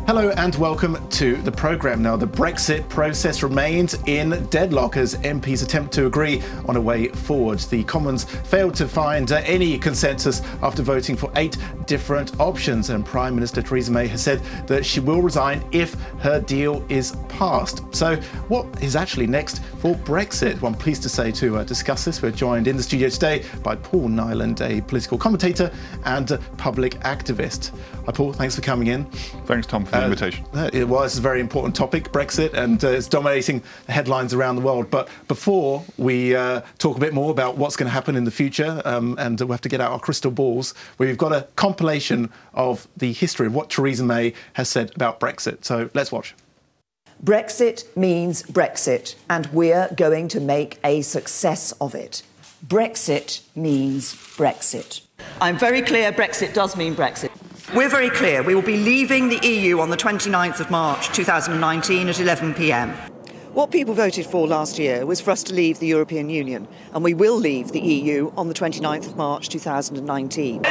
Hello and welcome to the programme. Now, the Brexit process remains in deadlock as MPs attempt to agree on a way forward. The Commons failed to find any consensus after voting for 8 different options, and Prime Minister Theresa May has said that she will resign if her deal is passed. So what is actually next for Brexit? Well, I'm pleased to say to discuss this, we're joined in the studio today by Paul Niland, a political commentator and a public activist. Hi Paul, thanks for coming in. Thanks Tom for the invitation. It was a very important topic, Brexit, and it's dominating the headlines around the world. But before we talk a bit more about what's going to happen in the future, and we have to get out our crystal balls, we've got a compilation of the history of what Theresa May has said about Brexit. So let's watch. Brexit means Brexit, and we're going to make a success of it. Brexit means Brexit. I'm very clear Brexit does mean Brexit. We're very clear. We will be leaving the EU on the 29th of March 2019 at 11 p.m. What people voted for last year was for us to leave the European Union, and we will leave the EU on the 29th of March 2019.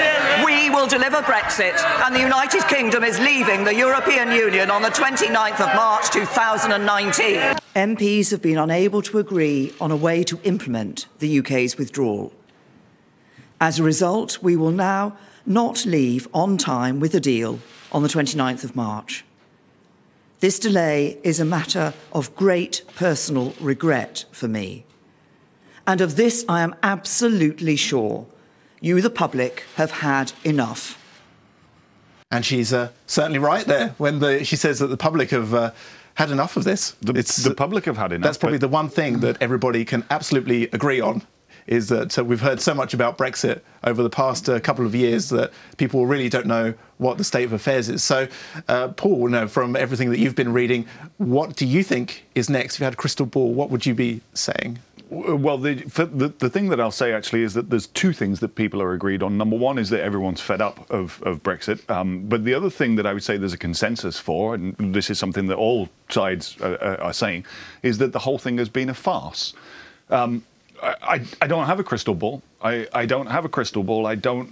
We will deliver Brexit, and the United Kingdom is leaving the European Union on the 29th of March 2019. MPs have been unable to agree on a way to implement the UK's withdrawal. As a result, we will now not leave on time with a deal on the 29th of March. This delay is a matter of great personal regret for me. And of this I am absolutely sure. You, the public, have had enough. And she's certainly right there when she says that the public have had enough of this. The public have had enough. That's probably the one thing that everybody can absolutely agree on, is that we've heard so much about Brexit over the past couple of years that people really don't know what the state of affairs is. So, Paul, from everything that you've been reading, what do you think is next? If you had a crystal ball, what would you be saying? Well, the thing that I'll say actually is that there's 2 things that people are agreed on. Number one is that everyone's fed up of Brexit. But the other thing that I would say there's a consensus for, and this is something that all sides are saying, is that the whole thing has been a farce. I don't have a crystal ball. I don't have a crystal ball. I don't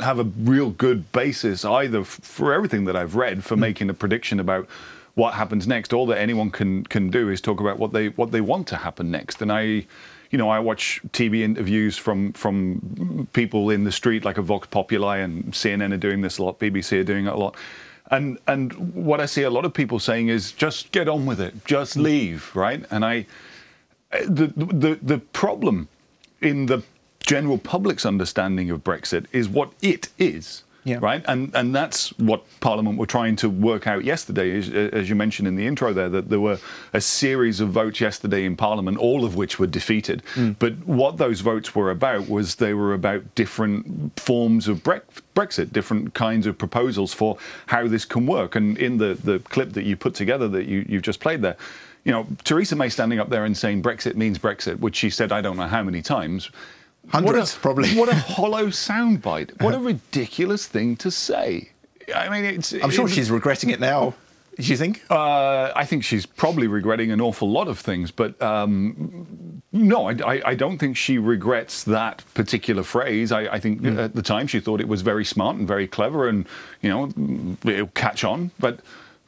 have a real good basis either for everything that I've read for making a prediction about what happens next. All that anyone can do is talk about what they want to happen next. And I watch TV interviews from people in the street, like a Vox Populi, and CNN are doing this a lot, BBC are doing it a lot. And what I see a lot of people saying is just get on with it, just leave, right? And the problem in the general public's understanding of Brexit is what it is, right? And that's what Parliament were trying to work out yesterday, as you mentioned in the intro there, that there were a series of votes yesterday in Parliament, all of which were defeated. But what those votes were about was they were about different forms of Brexit, different kinds of proposals for how this can work. And in the clip that you put together that you've just played there, Theresa May standing up there and saying Brexit means Brexit, which she said I don't know how many times. Hundreds, probably. What a hollow soundbite. What a ridiculous thing to say. I mean, I'm sure she's regretting it now. Do you think? I think she's probably regretting an awful lot of things, but no, I don't think she regrets that particular phrase. I think at the time she thought it was very smart and very clever, and it'll catch on,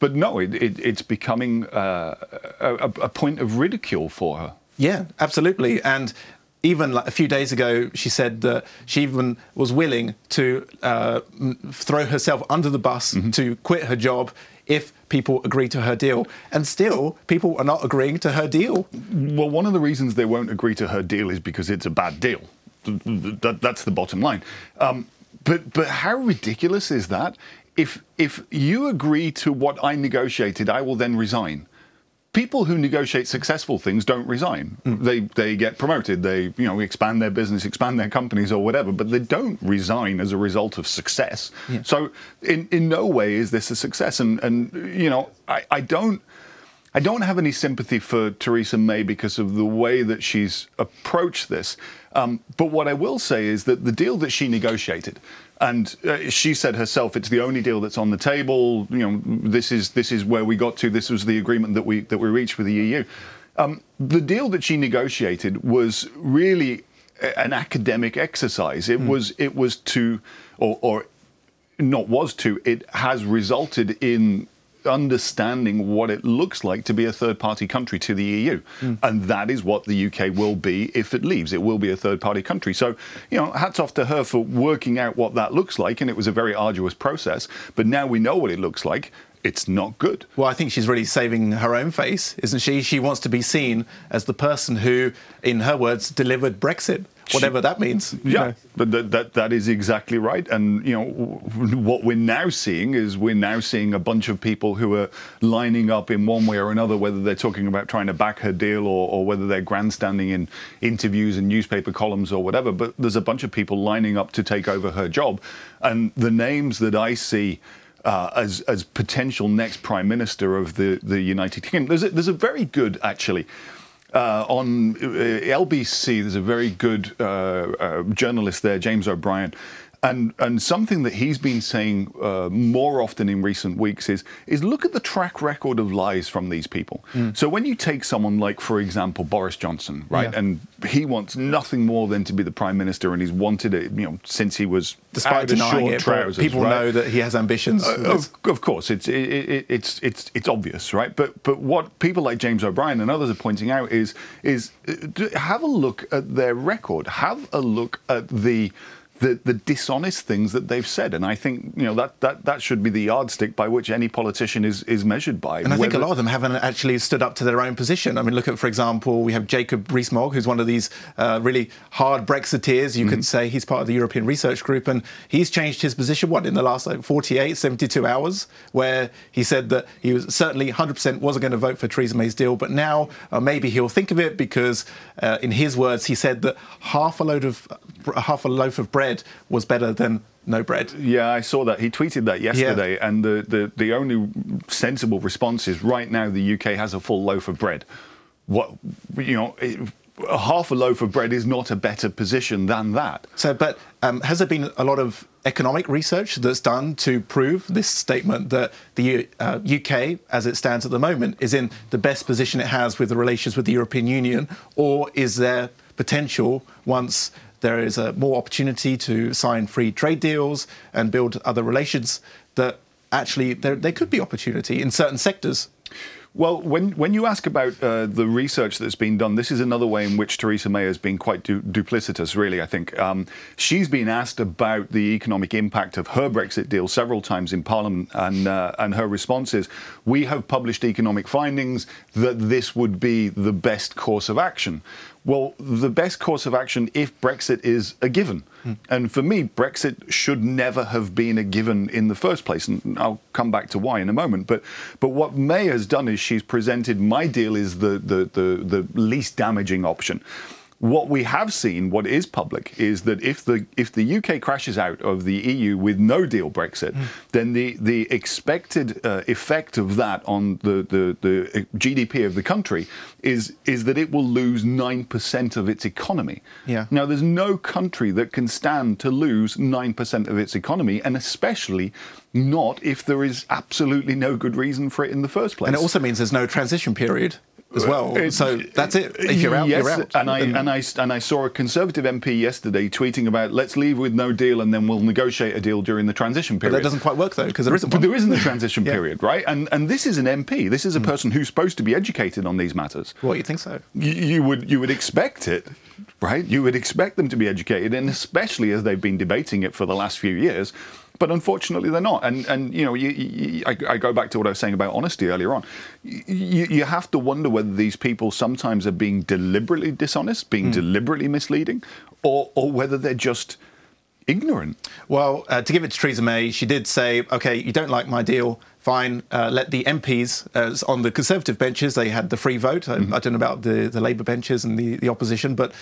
But no, it's becoming a point of ridicule for her. Yeah, absolutely. And even a few days ago, she said that she even was willing to throw herself under the bus to quit her job if people agree to her deal. And still, people are not agreeing to her deal. Well, one of the reasons they won't agree to her deal is because it's a bad deal. That's the bottom line. But how ridiculous is that? If you agree to what I negotiated, I will then resign. People who negotiate successful things don't resign. They get promoted. They expand their business, expand their companies, or whatever. But they don't resign as a result of success. Yeah. So in no way is this a success. And I don't have any sympathy for Theresa May because of the way that she's approached this. But what I will say is that the deal that she negotiated, and she said herself, it's the only deal that's on the table. This is where we got to. This was the agreement that we reached with the EU. The deal that she negotiated was really an academic exercise. It was to, or it has resulted in understanding what it looks like to be a third-party country to the EU. And that is what the UK will be if it leaves. It will be a third-party country. So, hats off to her for working out what that looks like, and it was a very arduous process. But now we know what it looks like. It's not good. Well, I think she's really saving her own face, isn't she? She wants to be seen as the person who, in her words, delivered Brexit, whatever that means. Yeah, but that is exactly right. And, what we're now seeing is a bunch of people who are lining up in one way or another, whether they're talking about trying to back her deal or whether they're grandstanding in interviews and newspaper columns or whatever. But there's a bunch of people lining up to take over her job. And the names that I see as potential next Prime Minister of the United Kingdom. There's a very good, actually, on LBC, there's a very good journalist there, James O'Brien. And something that he's been saying more often in recent weeks is look at the track record of lies from these people. So when you take someone like, for example, Boris Johnson, right, and he wants nothing more than to be the Prime Minister, and he's wanted it, since he was despite denying it, trousers, people know that he has ambitions. Of course, it's obvious, right? But what people like James O'Brien and others are pointing out is have a look at their record, have a look at the dishonest things that they've said, and I think that should be the yardstick by which any politician is measured by. And I think a lot of them haven't actually stood up to their own position. I mean, look at, for example, we have Jacob Rees-Mogg, who's one of these really hard Brexiteers. You could say he's part of the European Research Group, and he's changed his position in the last 48, 72 hours, where he said that he was certainly 100% wasn't going to vote for Theresa May's deal, but now maybe he'll think of it because, in his words, he said that half a loaf of bread was better than no bread. Yeah, I saw that. He tweeted that yesterday, and the only sensible response is right now the UK has a full loaf of bread. Half a loaf of bread is not a better position than that. So, but has there been a lot of economic research that's done to prove this statement that the UK, as it stands at the moment, is in the best position it has with the relations with the European Union, or is there potential once there is more opportunity to sign free trade deals and build other relations that actually there could be opportunity in certain sectors? Well, when you ask about the research that's been done, this is another way in which Theresa May has been quite duplicitous, really, I think. She's been asked about the economic impact of her Brexit deal several times in Parliament, and her response is, we have published economic findings that this would be the best course of action. Well, the best course of action if Brexit is a given. And for me, Brexit should never have been a given in the first place. And I'll come back to why in a moment. But what May has done is she's presented my deal is the least damaging option. What we have seen, what is public, is that if the UK crashes out of the EU with no deal Brexit, then the expected effect of that on the GDP of the country is that it will lose 9% of its economy. Yeah. Now, there's no country that can stand to lose 9% of its economy, and especially not if there is absolutely no good reason for it in the first place. And it also means there's no transition period as well. So that's it. If you're out, yes, you're out. And I saw a Conservative MP yesterday tweeting about let's leave with no deal and then we'll negotiate a deal during the transition period. But that doesn't quite work though, because there isn't one. But there isn't a transition period, right? And this is an MP. This is a person who's supposed to be educated on these matters. Well, you think so? You would expect it, right? You would expect them to be educated, and especially as they've been debating it for the last few years. But unfortunately, they're not. And I go back to what I was saying about honesty earlier on. You have to wonder whether these people sometimes are being deliberately dishonest, being deliberately misleading, or whether they're just ignorant. Well, to give it to Theresa May, she did say, OK, you don't like my deal, fine, let the MPs on the Conservative benches, they had the free vote. I don't know about the Labour benches and the opposition, but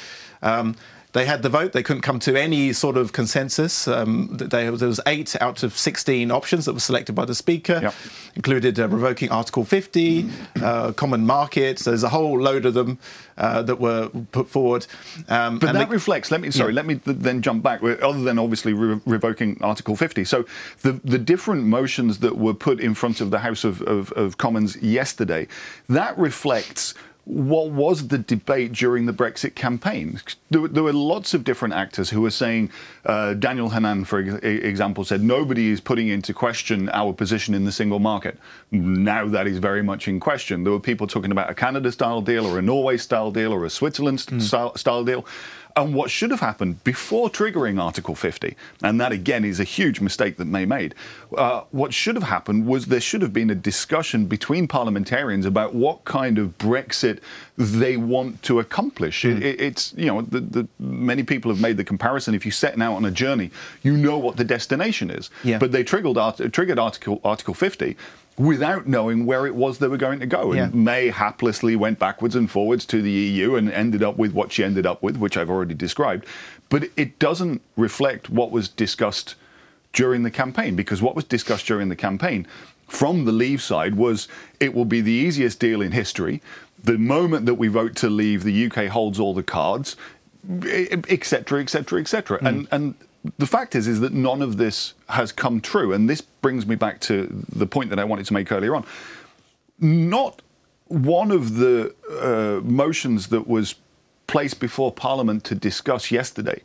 they had the vote. They couldn't come to any sort of consensus. There was 8 out of 16 options that were selected by the Speaker, included revoking Article 50, common market. So there's a whole load of them that were put forward. But that reflects, let me then jump back, other than obviously revoking Article 50. So the different motions that were put in front of the House of Commons yesterday, that reflects what was the debate during the Brexit campaign. There were lots of different actors who were saying, Daniel Hannan, for example, said, nobody is putting into question our position in the single market. Now that is very much in question. There were people talking about a Canada-style deal or a Norway-style deal or a Switzerland-style deal. And what should have happened before triggering Article 50, and that again is a huge mistake that May made, what should have happened was there should have been a discussion between parliamentarians about what kind of Brexit they want to accomplish. It's, you know, many people have made the comparison. If you're setting out on a journey, you know what the destination is. Yeah. But they triggered Article 50 without knowing where it was they were going to go. And May haplessly went backwards and forwards to the EU and ended up with what she ended up with, which I've already described. But it doesn't reflect what was discussed during the campaign, because what was discussed during the campaign from the Leave side was it will be the easiest deal in history. The moment that we vote to leave, the UK holds all the cards, etc., etc., etc. And the fact is that none of this has come true. And this brings me back to the point that I wanted to make earlier on. Not one of the motions that was placed before Parliament to discuss yesterday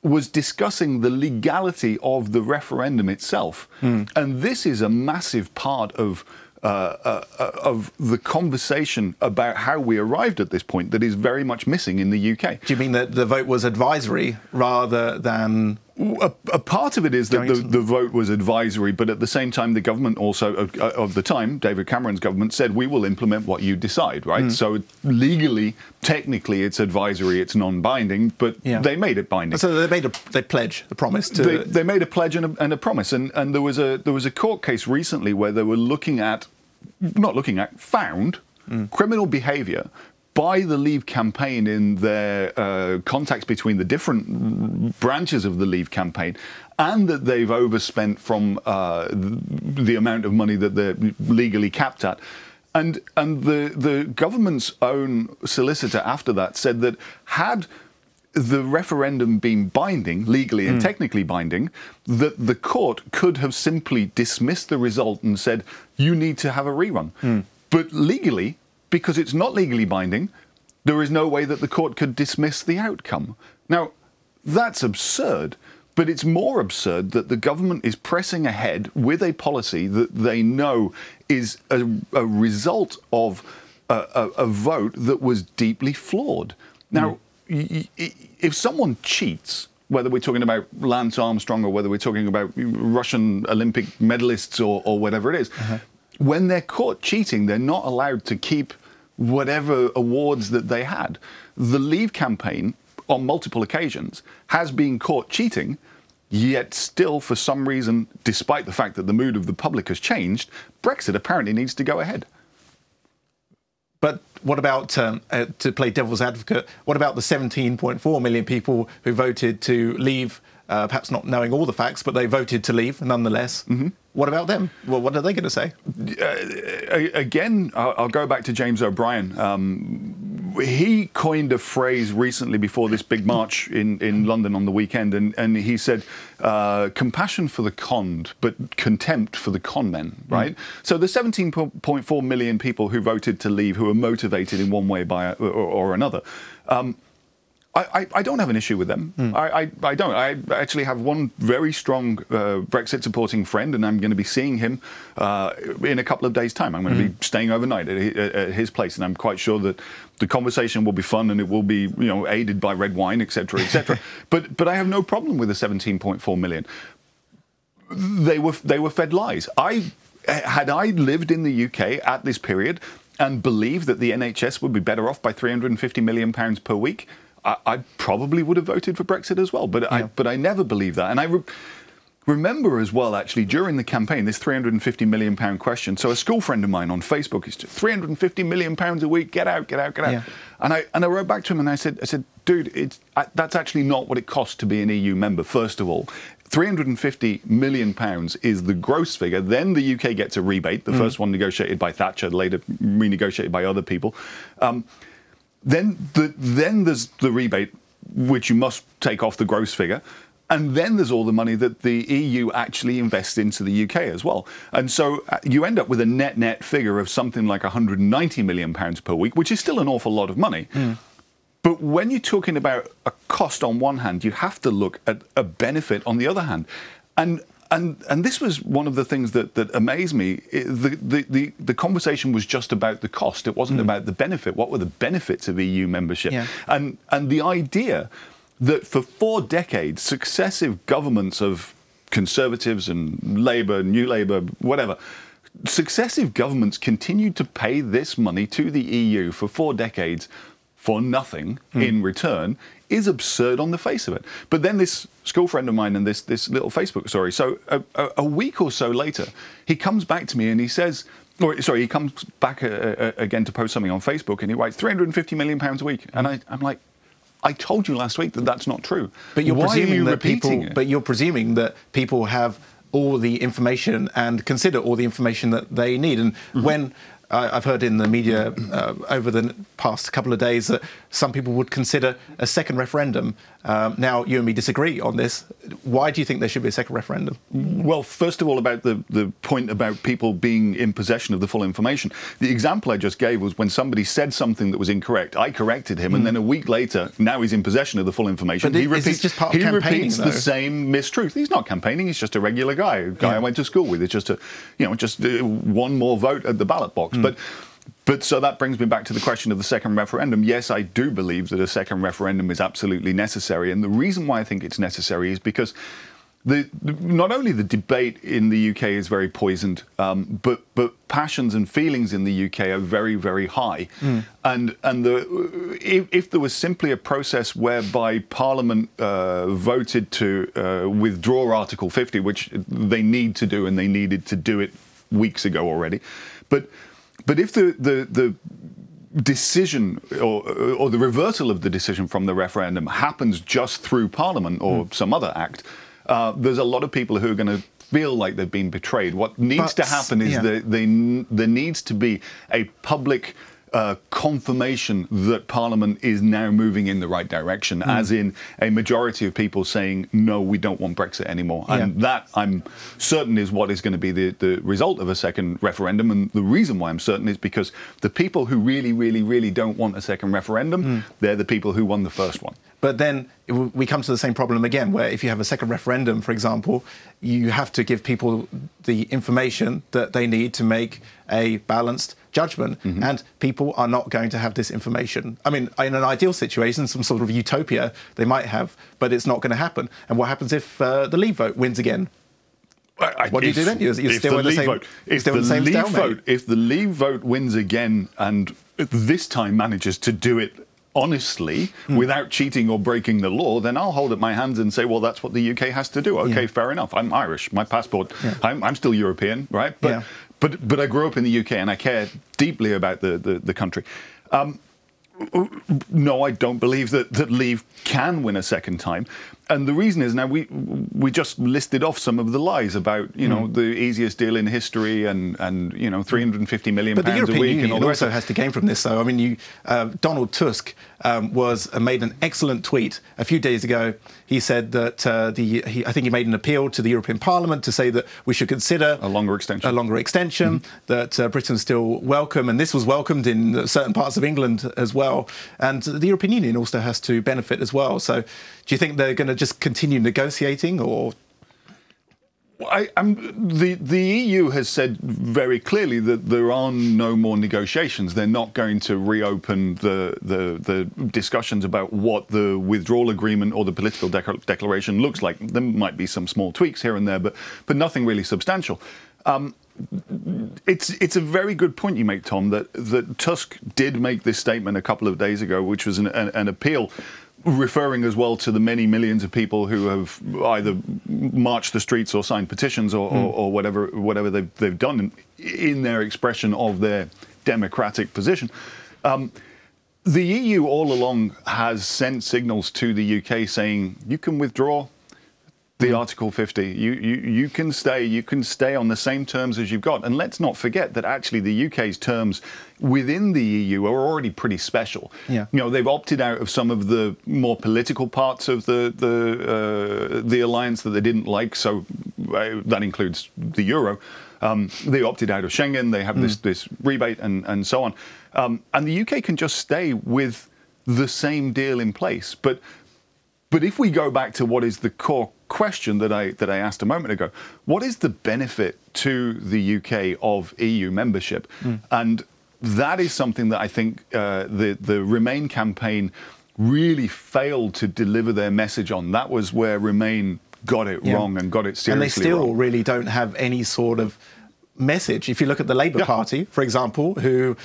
was discussing the legality of the referendum itself. And this is a massive part of the conversation about how we arrived at this point that is very much missing in the UK. Do you mean that the vote was advisory rather than... A part of it is that the vote was advisory, but at the same time, the government also, of the time, David Cameron's government, said, we will implement what you decide, right? So legally, technically, it's advisory, it's non-binding, but they made it binding. So they pledge, the promise to... They made a pledge and a promise. And there was a court case recently where they were found criminal behaviour by the Leave campaign in their contacts between the different branches of the Leave campaign, and that they've overspent from the amount of money that they're legally capped at. And the government's own solicitor after that said that had the referendum been binding, legally and technically binding, that the court could have simply dismissed the result and said, you need to have a rerun. But legally, because it's not legally binding, there is no way that the court could dismiss the outcome. Now, that's absurd, but it's more absurd that the government is pressing ahead with a policy that they know is a result of a vote that was deeply flawed. Now, if someone cheats, whether we're talking about Lance Armstrong or whether we're talking about Russian Olympic medalists or whatever it is, when they're caught cheating, they're not allowed to keep whatever awards that they had. The Leave campaign, on multiple occasions, has been caught cheating, yet still, for some reason, despite the fact that the mood of the public has changed, Brexit apparently needs to go ahead. But what about, to play devil's advocate, what about the 17.4 million people who voted to leave, perhaps not knowing all the facts, but they voted to leave nonetheless? What about them? Well, what are they going to say? Again, I'll go back to James O'Brien. He coined a phrase recently before this big march in London on the weekend, and he said, compassion for the conned, but contempt for the con men, right? So the 17.4 million people who voted to leave, who are motivated in one way or another, I don't have an issue with them. I don't. I actually have one very strong Brexit supporting friend, and I'm going to be seeing him in a couple of days' time. I'm going to be staying overnight at his place, and I'm quite sure that the conversation will be fun and it will be, you know, aided by red wine, etc., etc. But I have no problem with the 17.4 million. They were fed lies. Had I lived in the UK at this period and believed that the NHS would be better off by £350 million per week, I probably would have voted for Brexit as well, but I never believed that. And I remember as well, actually, during the campaign, this £350 million question. So a school friend of mine on Facebook is £350 million a week. Get out, get out, get out. Yeah. And I wrote back to him and I said, dude, that's actually not what it costs to be an EU member. First of all, £350 million is the gross figure. Then the UK gets a rebate. The first one negotiated by Thatcher, later renegotiated by other people. Then there's the rebate, which you must take off the gross figure. And then there's all the money that the EU actually invests into the UK as well. And so you end up with a net figure of something like £190 million per week, which is still an awful lot of money. But when you're talking about a cost on one hand, you have to look at a benefit on the other hand. And this was one of the things that amazed me. The conversation was just about the cost. It wasn't about the benefit. What were the benefits of EU membership? Yeah. And the idea that for 4 decades, successive governments of Conservatives and Labour, New Labour, whatever, successive governments continued to pay this money to the EU for 4 decades for nothing in return is absurd on the face of it. But then this school friend of mine and this little Facebook story. So a week or so later, he comes back to me and he says, he comes back again to post something on Facebook, and he writes £350 million a week. And I'm like, I told you last week that that's not true. But you're presuming that repeating it? But you're presuming that people have all the information and consider all the information that they need. And when I've heard in the media over the past couple of days that some people would consider a second referendum. Now, you and me disagree on this. Why do you think there should be a second referendum? Well, first of all, about the point about people being in possession of the full information. The example I just gave was when somebody said something that was incorrect. I corrected him, and then a week later, now he's in possession of the full information. But he repeats the same mistruth. He's not campaigning. He's just a regular guy, I went to school with. It's just one more vote at the ballot box. But so that brings me back to the question of the second referendum. Yes, I do believe that a second referendum is absolutely necessary. And the reason why I think it's necessary is because not only the debate in the UK is very poisoned, but passions and feelings in the UK are very, very high. And if there was simply a process whereby Parliament voted to withdraw Article 50, which they need to do, and they needed to do it weeks ago already, but if the decision or the reversal of the decision from the referendum happens just through Parliament or some other act, there's a lot of people who are going to feel like they've been betrayed. What needs to happen is there needs to be a public confirmation that Parliament is now moving in the right direction, as in a majority of people saying, no, we don't want Brexit anymore. And that, I'm certain, is what is going to be the result of a second referendum. And the reason why I'm certain is because the people who really, really, really don't want a second referendum, they're the people who won the first one. But then we come to the same problem again, where if you have a second referendum, for example, you have to give people the information that they need to make a balanced judgment. And people are not going to have this information. I mean, in an ideal situation, some sort of utopia, they might have, but it's not going to happen. And what happens if the Leave vote wins again? What do you do then? You're still in the same stalemate. If the Leave vote wins again and this time manages to do it honestly, without cheating or breaking the law, then I'll hold up my hands and say, well, that's what the UK has to do. Okay, fair enough. I'm Irish. My passport, I'm still European, right? But I grew up in the UK and I care deeply about the country. No, I don't believe that Leave can win a second time. And the reason is, now we just listed off some of the lies about, the easiest deal in history and £350 million a week. But the European Union and all also has to gain from this, though. I mean, Donald Tusk made an excellent tweet a few days ago. He said that I think he made an appeal to the European Parliament to say that we should consider a longer extension, that Britain's still welcome, and this was welcomed in certain parts of England as well. And the European Union also has to benefit as well. So do you think they're going to just continue negotiating, or? The EU has said very clearly that there are no more negotiations. They're not going to reopen the discussions about what the withdrawal agreement or the political declaration looks like. There might be some small tweaks here and there, but nothing really substantial. It's a very good point you make, Tom, that Tusk did make this statement a couple of days ago, which was an appeal, referring as well to the many millions of people who have either marched the streets or signed petitions or whatever they've done in their expression of their democratic position. The EU all along has sent signals to the UK saying, you can withdraw. the Article 50. You can stay on the same terms as you've got. And let's not forget that actually the UK's terms within the EU are already pretty special. Yeah. You know, they've opted out of some of the more political parts of the alliance that they didn't like. So that includes the euro. They opted out of Schengen. They have this rebate and so on. And the UK can just stay with the same deal in place. But if we go back to what is the core question that I asked a moment ago, what is the benefit to the UK of EU membership? And that is something that I think the Remain campaign really failed to deliver their message on. That was where Remain got it wrong and got it seriously wrong. And they still really don't have any sort of message. If you look at the Labour Party, for example, who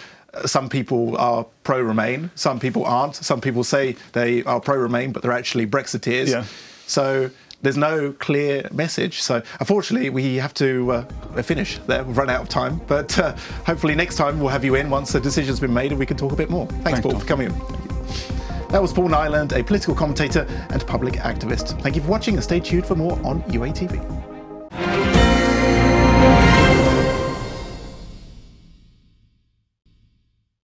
some people are pro-Remain, some people aren't. Some people say they are pro-Remain, but they're actually Brexiteers. Yeah. So there's no clear message. So unfortunately, we have to finish there. We've run out of time. But hopefully next time we'll have you in once the decision's been made and we can talk a bit more. Thanks Paul, for coming in. That was Paul Niland, a political commentator and public activist. Thank you for watching and stay tuned for more on UATV.